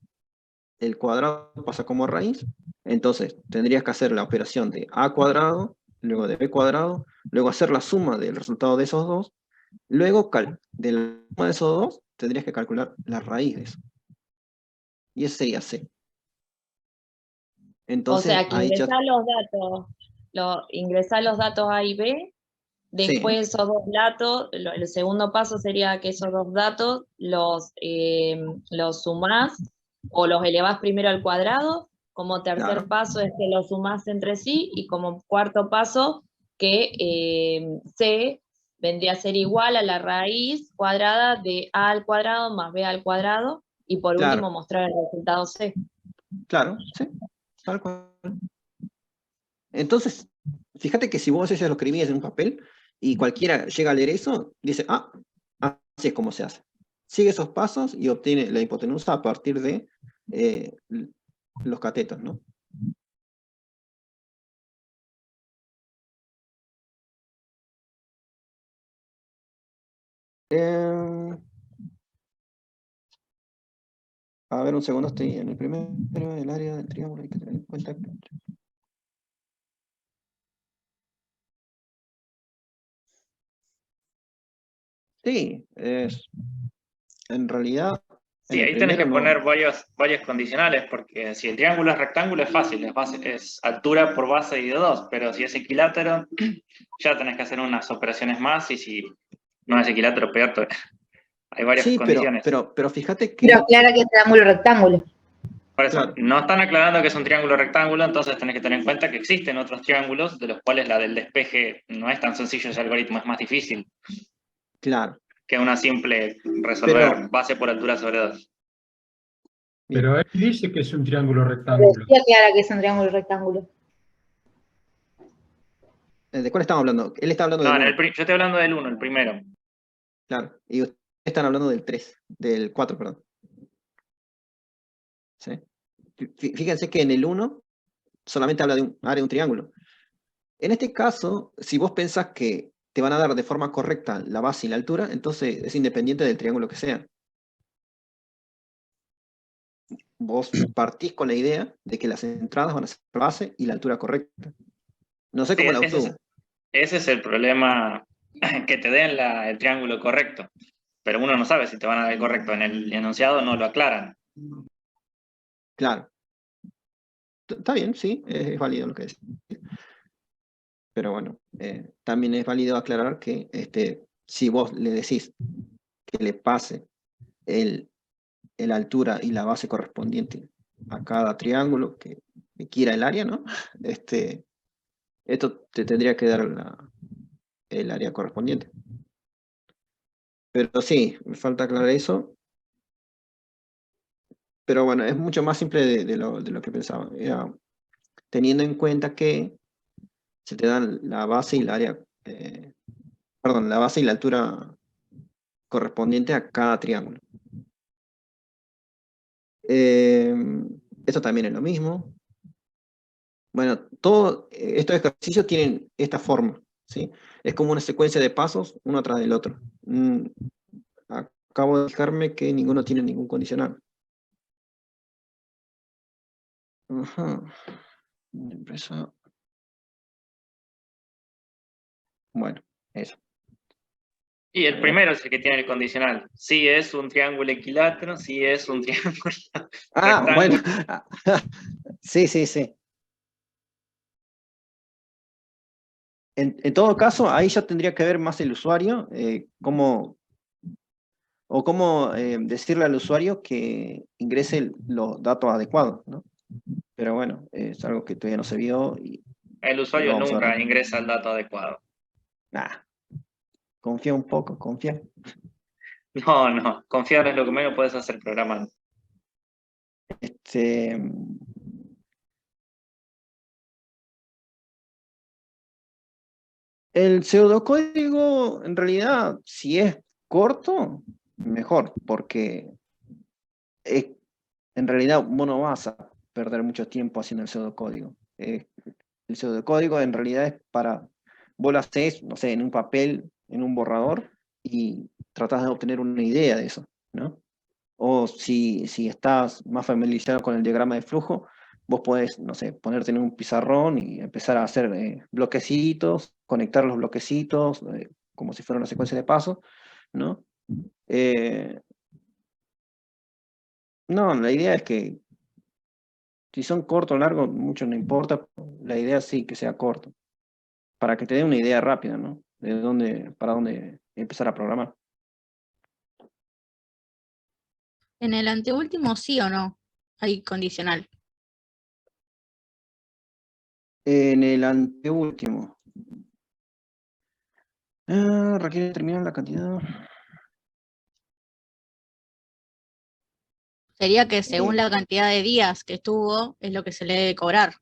El cuadrado pasa como raíz, entonces tendrías que hacer la operación de A cuadrado, luego de B cuadrado, luego hacer la suma del resultado de esos dos, luego de la suma de esos dos tendrías que calcular la raíz de eso. Y ese sería C. Entonces, O sea, que ahí ya... ingresar los datos A y B, después Sí, esos dos datos, el segundo paso sería que esos dos datos los sumás o los elevás primero al cuadrado, como tercer claro, paso es que los sumás entre sí, y como cuarto paso que C vendría a ser igual a la raíz cuadrada de A al cuadrado más B al cuadrado, y por último claro, mostrar el resultado C. claro, sí, tal cual. Entonces, fíjate que si vos eso lo escribías en un papel y cualquiera llega a leer eso, dice, ah, así es como se hace. Sigue esos pasos y obtiene la hipotenusa a partir de los catetos, ¿no? A ver, un segundo, estoy en el primero del área del triángulo, hay que tener en cuenta que... Sí, en realidad, en Sí, el ahí tenés que primero poner no... varios condicionales, porque si el triángulo es rectángulo es fácil, es altura por base y de 2, pero si es equilátero, ya tenés que hacer unas operaciones más, y si no es equilátero, peor todavía. Hay varias Sí, condiciones. pero fíjate que... Pero aclara que es triángulo rectángulo. Por eso, Claro, no están aclarando que es un triángulo rectángulo, entonces tenés que tener en cuenta que existen otros triángulos, de los cuales la del despeje no es tan sencillo ese algoritmo, es más difícil claro. que una simple resolver Pero, base por altura sobre 2. bien. Pero él dice que es un triángulo Pero rectángulo. sí aclara que es un triángulo rectángulo. ¿De cuál estamos hablando? Él está hablando No, del 1. yo estoy hablando del 1, el primero. Claro, y ustedes están hablando del 3, del 4, perdón. ¿Sí? Fíjense que en el 1 solamente habla de un área de un triángulo. En este caso, si vos pensás que te van a dar de forma correcta la base y la altura, entonces es independiente del triángulo que sea. Vos partís con la idea de que las entradas van a ser la base y la altura correcta. No sé Sí, cómo la obtuvo. ese es el problema, que te den el triángulo correcto. Pero uno no sabe si te van a dar el correcto. En el enunciado no lo aclaran. Claro. Está bien, sí, es válido lo que decís. Pero bueno, también es válido aclarar que si vos le decís que le pase la altura y la base correspondiente a cada triángulo que quiera el área, ¿no? Esto te tendría que dar el área correspondiente. Pero sí, me falta aclarar eso. Pero bueno, es mucho más simple de lo que pensaba. Era, teniendo en cuenta que se te dan la base y el área, perdón, la base y la altura correspondiente a cada triángulo. Esto también es lo mismo. Bueno, todos estos ejercicios tienen esta forma, ¿sí? Es como una secuencia de pasos, uno tras del otro. Acabo de fijarme que ninguno tiene ningún condicional. Ajá. Empresa. Bueno, eso. Y el primero es el que tiene el condicional. Si es un triángulo equilátero, si es un triángulo Ah, bueno. rectángulo. Sí, sí, sí. En todo caso, ahí ya tendría que ver más el usuario, cómo decirle al usuario que ingrese los datos adecuados, ¿no? Pero bueno, es algo que todavía no se vio y El lo usuario vamos a ver. nunca ingresa el dato adecuado. Nah, confía un poco, confía. No, confiar es lo que menos puedes hacer programando. El pseudocódigo, en realidad, si es corto, mejor, porque en realidad vos no vas a perder mucho tiempo haciendo el pseudocódigo. El pseudocódigo en realidad es para, vos lo hacés, no sé, en un papel, en un borrador, y tratás de obtener una idea de eso, ¿no? O si estás más familiarizado con el diagrama de flujo, vos podés, no sé, ponerte en un pizarrón y empezar a hacer bloquecitos, conectar los bloquecitos, como si fuera una secuencia de pasos, ¿no? No, la idea es que si son cortos o largos, mucho no importa. La idea sí que sea corto, para que te dé una idea rápida, ¿no? Para dónde empezar a programar. En el anteúltimo, ¿sí o no? Hay condicional. En el anteúltimo. Requiere determinar la cantidad. Sería que según la cantidad de días que estuvo, es lo que se le debe cobrar.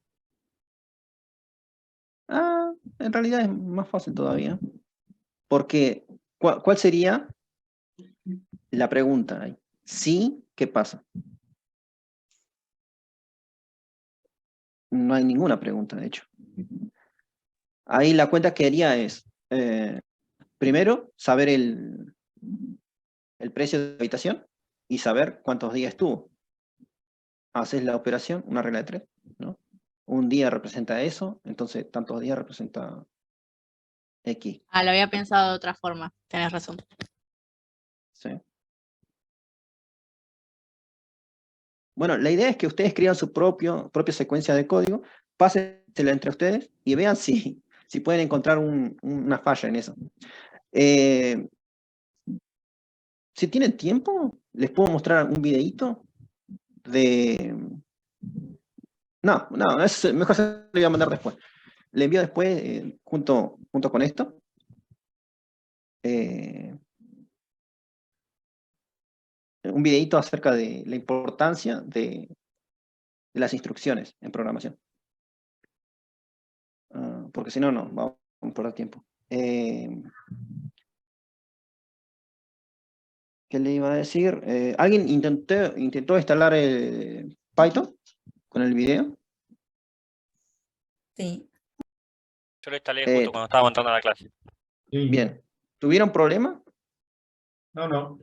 En realidad es más fácil todavía. Porque, ¿cuál sería la pregunta ahí? Sí, ¿qué pasa? No hay ninguna pregunta, de hecho. Ahí la cuenta que haría es, primero, saber el precio de la habitación y saber cuántos días estuvo. Haces la operación, una regla de 3, ¿no? Un día representa eso, entonces tantos días representa X. Lo había pensado de otra forma, tenés razón. ¿Sí? Bueno, la idea es que ustedes crean su propia secuencia de código, pásensela entre ustedes y vean si pueden encontrar una falla en eso. Si tienen tiempo, les puedo mostrar un videíto de... No, mejor se lo voy a mandar después. Le envío después, junto con esto. Un videíto acerca de la importancia de las instrucciones en programación. Porque si no, no, vamos a perder tiempo. ¿Qué le iba a decir? ¿Alguien intentó instalar Python con el video? Sí. Yo lo instalé justo cuando estaba entrando a la clase. Bien. ¿Tuvieron problema? No.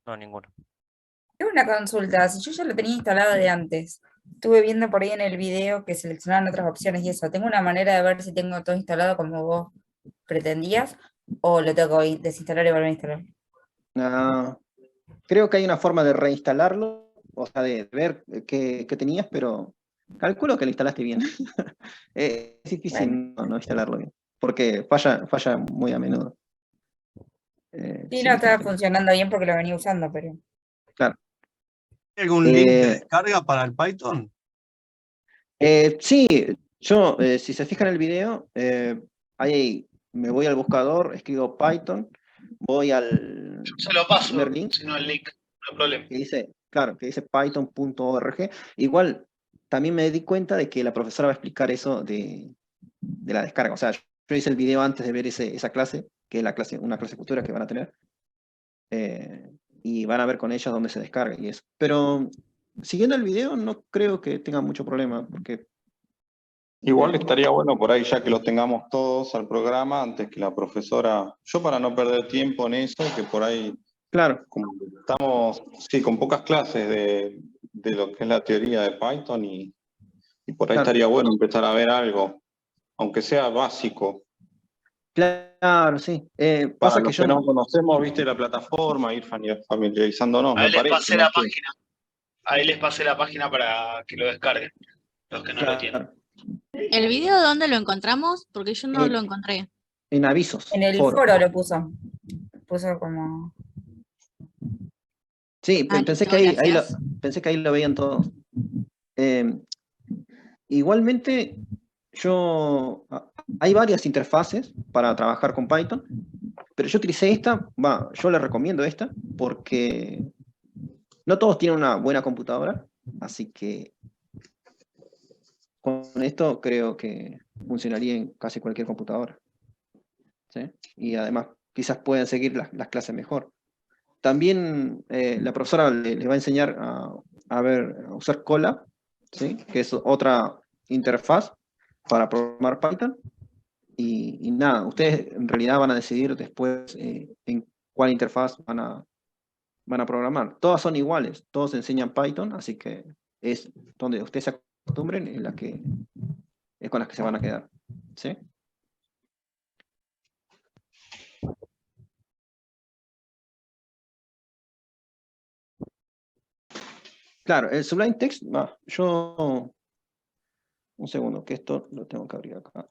No, ninguno. Tengo una consulta, si yo ya lo tenía instalado de antes, estuve viendo por ahí en el video que seleccionaban otras opciones y eso, ¿tengo una manera de ver si tengo todo instalado como vos pretendías o lo tengo que desinstalar y volver a instalar? Ah, creo que hay una forma de reinstalarlo, o sea, de ver qué tenías, pero calculo que lo instalaste bien. Es difícil no instalarlo bien, porque falla muy a menudo. Sí, Sí, no, estaba sí. funcionando bien porque lo venía usando, pero... Claro. ¿Hay algún link de descarga para el Python? Sí, yo, si se fijan en el video, ahí me voy al buscador, escribo Python, voy al Se lo paso, primer link, si no el link, no hay problema. que dice, claro, que dice python.org. Igual, también me di cuenta de que la profesora va a explicar eso de la descarga. O sea, yo hice el video antes de ver esa clase, que es una clase futura que van a tener, y van a ver con ellas dónde se descarga y eso. Pero siguiendo el video, no creo que tenga mucho problema, porque Igual estaría bueno por ahí, ya que lo tengamos todos al programa, antes que la profesora, yo para no perder tiempo en eso, que por ahí, claro, como que estamos, sí, con pocas clases de lo que es la teoría de Python y por ahí Claro. estaría bueno empezar a ver algo, aunque sea básico. Claro, sí. Para Pasa que los yo que no conocemos, viste, la plataforma, ir familiarizándonos, Ahí me les parece. pasé ¿no? la página. Ahí les pasé la página para que lo descarguen, los que no lo tienen. Claro, ¿El video dónde lo encontramos? Porque yo no lo encontré. en avisos. En el foro lo puso. Puso como... Sí, Ah, pensé listo, que gracias. pensé que ahí lo veían todos. Igualmente, hay varias interfaces para trabajar con Python, pero yo utilicé esta, yo les recomiendo esta, porque no todos tienen una buena computadora, así que con esto creo que funcionaría en casi cualquier computadora. ¿Sí? Y además, quizás puedan seguir las clases mejor. También la profesora les va a enseñar a usar Colab, ¿sí? Que es otra interfaz para programar Python. Y nada, ustedes en realidad van a decidir después en cuál interfaz van a programar. Todas son iguales, todos enseñan Python, así que es donde ustedes se acostumbren, es con las que se van a quedar. ¿Sí? Claro, el Sublime Text, un segundo, que esto lo tengo que abrir acá.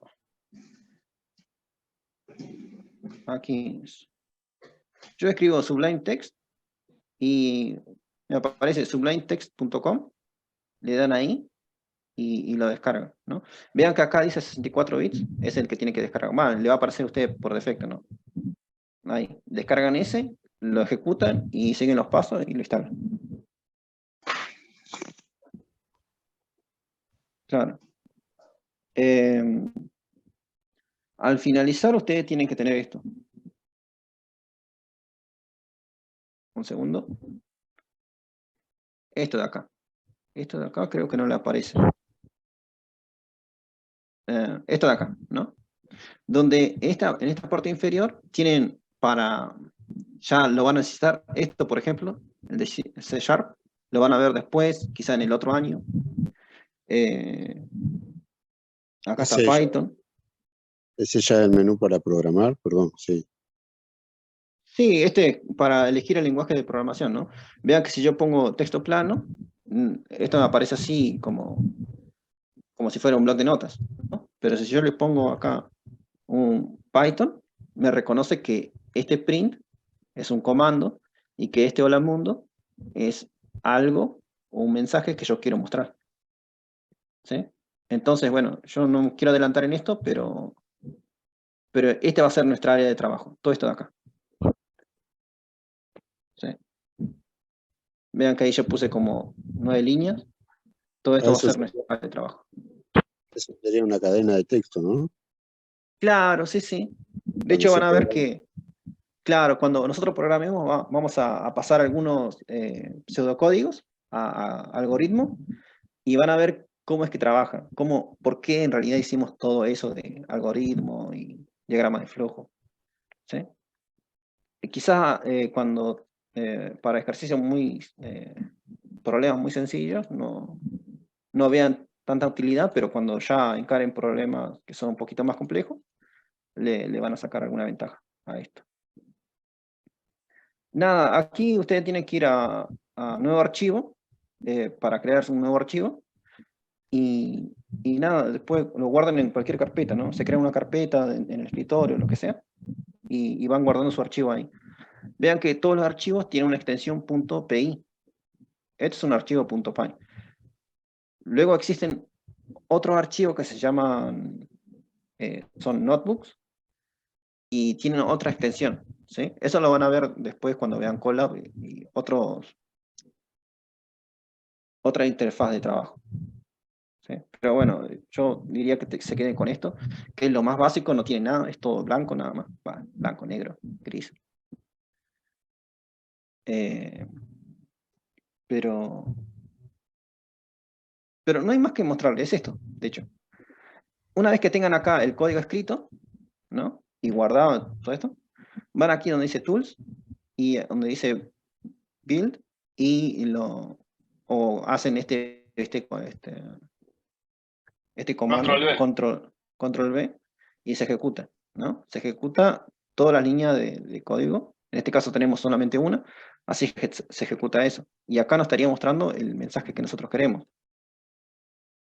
Aquí. Yo escribo Sublime Text y me aparece sublimetext.com, le dan ahí y lo descargan, ¿no? Vean que acá dice 64 bits, es el que tiene que descargar. Le va a aparecer a usted por defecto, ¿no? Ahí, descargan ese, lo ejecutan y siguen los pasos y lo instalan. Claro. Al finalizar, ustedes tienen que tener esto. Un segundo. Esto de acá. Esto de acá creo que no le aparece. Esto de acá, ¿no? Donde en esta parte inferior tienen ya lo van a necesitar, esto por ejemplo, el de C Sharp, lo van a ver después, quizá en el otro año. Acá está Python. Ese ya es el menú para programar, perdón, sí. Sí, para elegir el lenguaje de programación, ¿no? Vean que si yo pongo texto plano, esto me aparece así como si fuera un bloc de notas, ¿no? Pero si yo le pongo acá un Python, me reconoce que este print es un comando y que este hola mundo es algo o un mensaje que yo quiero mostrar. ¿Sí? Entonces, bueno, yo no quiero adelantar en esto, pero este va a ser nuestra área de trabajo, todo esto de acá. ¿Sí? Vean que ahí yo puse como 9 líneas, todo esto va a ser nuestra área de trabajo. Eso sería una cadena de texto, ¿no? Claro, sí, sí. De hecho, van a ver que Claro, cuando nosotros programemos vamos a pasar algunos pseudocódigos a algoritmos y van a ver cómo es que trabaja, por qué en realidad hicimos todo eso de algoritmo y diagramas de flujo. ¿Sí? Y quizás cuando para ejercicios problemas muy sencillos no vean tanta utilidad, pero cuando ya encaren problemas que son un poquito más complejos, le van a sacar alguna ventaja a esto. Nada, aquí ustedes tienen que ir a nuevo archivo, para crear un nuevo archivo, y nada, después lo guardan en cualquier carpeta, ¿no? Se crea una carpeta en el escritorio, lo que sea, y van guardando su archivo ahí. Vean que todos los archivos tienen una extensión .pi. Este es un archivo .py. Luego existen otros archivos que se llaman, son notebooks, y tienen otra extensión, ¿sí? Eso lo van a ver después cuando vean Colab y otra interfaz de trabajo. ¿Sí? Pero bueno, yo diría que se queden con esto, que es lo más básico, no tiene nada, es todo blanco nada más. Blanco, negro, gris. Pero no hay más que mostrarles, es esto, de hecho. Una vez que tengan acá el código escrito, ¿no? Y guardado todo esto, van aquí donde dice Tools, y donde dice Build, o hacen este comando, control B, y se ejecuta, ¿no? Se ejecuta todas las líneas de código. En este caso tenemos solamente una, así que se ejecuta eso. Y acá nos estaría mostrando el mensaje que nosotros queremos.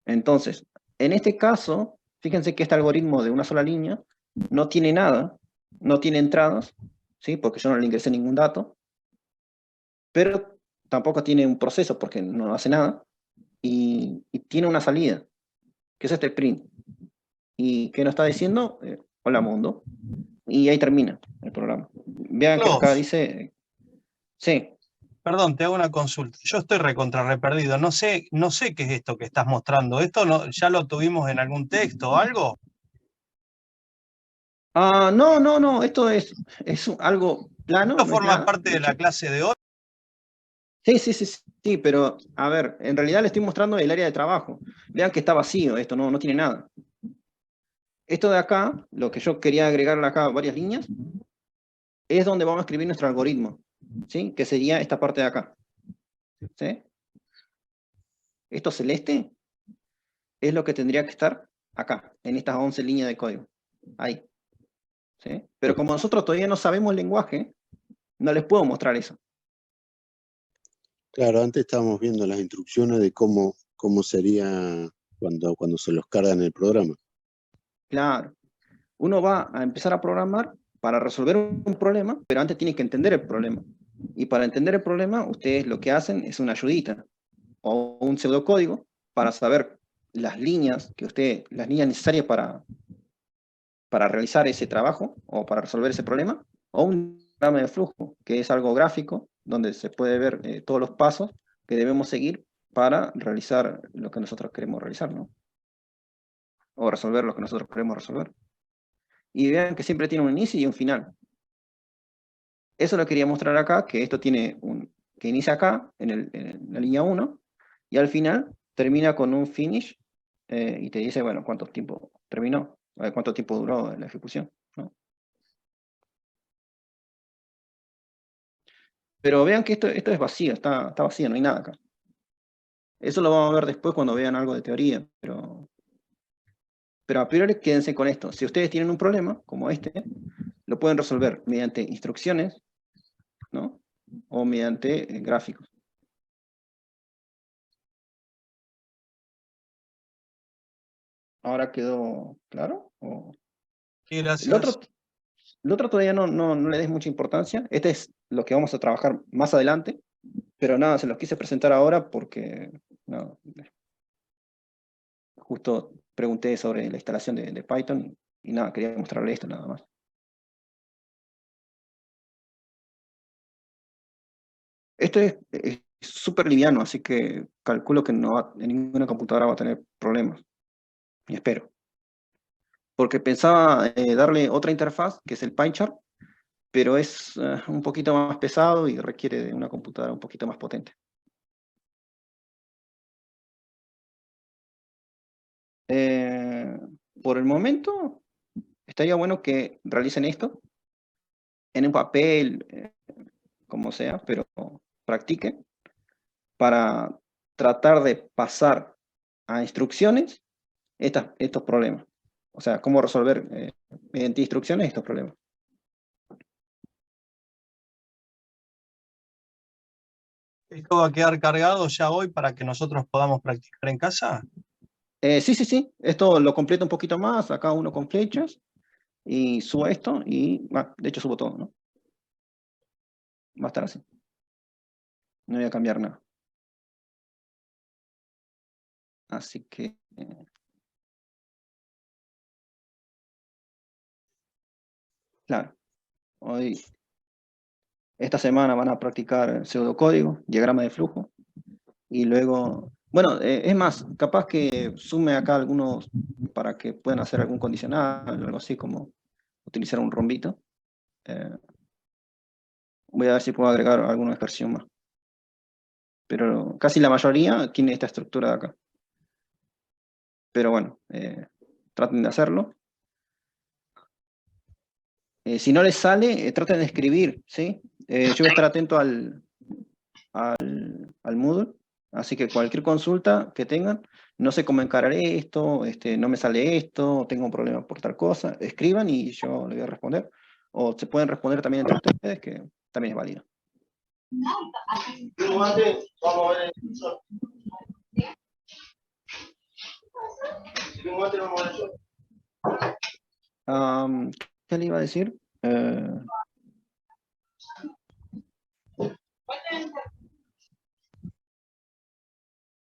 Entonces, en este caso, fíjense que este algoritmo de una sola línea no tiene nada, no tiene entradas, ¿sí? Porque yo no le ingresé ningún dato, pero tampoco tiene un proceso porque no hace nada, y tiene una salida, que es este print. ¿Y qué nos está diciendo? Hola mundo. Y ahí termina el programa. Vean que acá dice... Sí. Perdón, te hago una consulta. Yo estoy perdido. No sé qué es esto que estás mostrando. ¿Esto ya lo tuvimos en algún texto o algo? No. Esto es algo plano. ¿Esto no forma parte de la clase de hoy? Sí, pero a ver, en realidad le estoy mostrando el área de trabajo. Vean que está vacío esto, no tiene nada. Esto de acá, lo que yo quería agregarle acá varias líneas, es donde vamos a escribir nuestro algoritmo, ¿sí? Que sería esta parte de acá. ¿Sí? Esto celeste es lo que tendría que estar acá, en estas 11 líneas de código. Ahí. ¿Sí? Pero como nosotros todavía no sabemos el lenguaje, no les puedo mostrar eso. Claro, antes estábamos viendo las instrucciones de cómo sería cuando se los carga en el programa. Claro. Uno va a empezar a programar para resolver un problema, pero antes tiene que entender el problema. Y para entender el problema, ustedes lo que hacen es una ayudita o un pseudocódigo para saber las líneas necesarias para realizar ese trabajo o para resolver ese problema, o un diagrama de flujo, que es algo gráfico, donde se puede ver todos los pasos que debemos seguir para realizar lo que nosotros queremos realizar, ¿no? O resolver lo que nosotros queremos resolver. Y vean que siempre tiene un inicio y un final. Eso lo quería mostrar acá, que esto tiene que inicia acá, en la línea 1, y al final termina con un finish, y te dice, bueno, cuánto tiempo terminó, cuánto tiempo duró la ejecución, ¿no? Pero vean que esto es vacío, está vacío, no hay nada acá. Eso lo vamos a ver después cuando vean algo de teoría, pero a priori quédense con esto. Si ustedes tienen un problema, como este, lo pueden resolver mediante instrucciones, ¿no? O mediante gráficos. ¿Ahora quedó claro? Sí, gracias. El otro todavía no le des mucha importancia. Este es lo que vamos a trabajar más adelante, pero nada, se los quise presentar ahora porque no, justo pregunté sobre la instalación de Python y nada, quería mostrarle esto nada más. Este es súper liviano, así que calculo que en ninguna computadora va a tener problemas. Y espero. Porque pensaba darle otra interfaz, que es el PyChart, pero es un poquito más pesado y requiere de una computadora un poquito más potente. Por el momento, estaría bueno que realicen esto en un papel, como sea, pero practiquen para tratar de pasar a instrucciones estos problemas. O sea, cómo resolver mediante instrucciones estos problemas. ¿Esto va a quedar cargado ya hoy para que nosotros podamos practicar en casa? Sí. Esto lo completo un poquito más, acá uno con flechas, y subo esto, y de hecho subo todo, ¿no? Va a estar así. No voy a cambiar nada. Así que... claro, hoy, esta semana van a practicar pseudocódigo, diagrama de flujo, y luego, bueno, es más, capaz que sume acá algunos para que puedan hacer algún condicional, algo así como utilizar un rombito. Voy a ver si puedo agregar alguna expresión más. Pero casi la mayoría tiene esta estructura de acá. Pero bueno, traten de hacerlo. Si no les sale, traten de escribir, ¿sí? Yo voy a estar atento al Moodle, así que cualquier consulta que tengan, no sé cómo encarar esto, no me sale esto, tengo un problema por tal cosa, escriban y yo le voy a responder. O se pueden responder también entre ustedes, que también es válido. ¿Qué le iba a decir?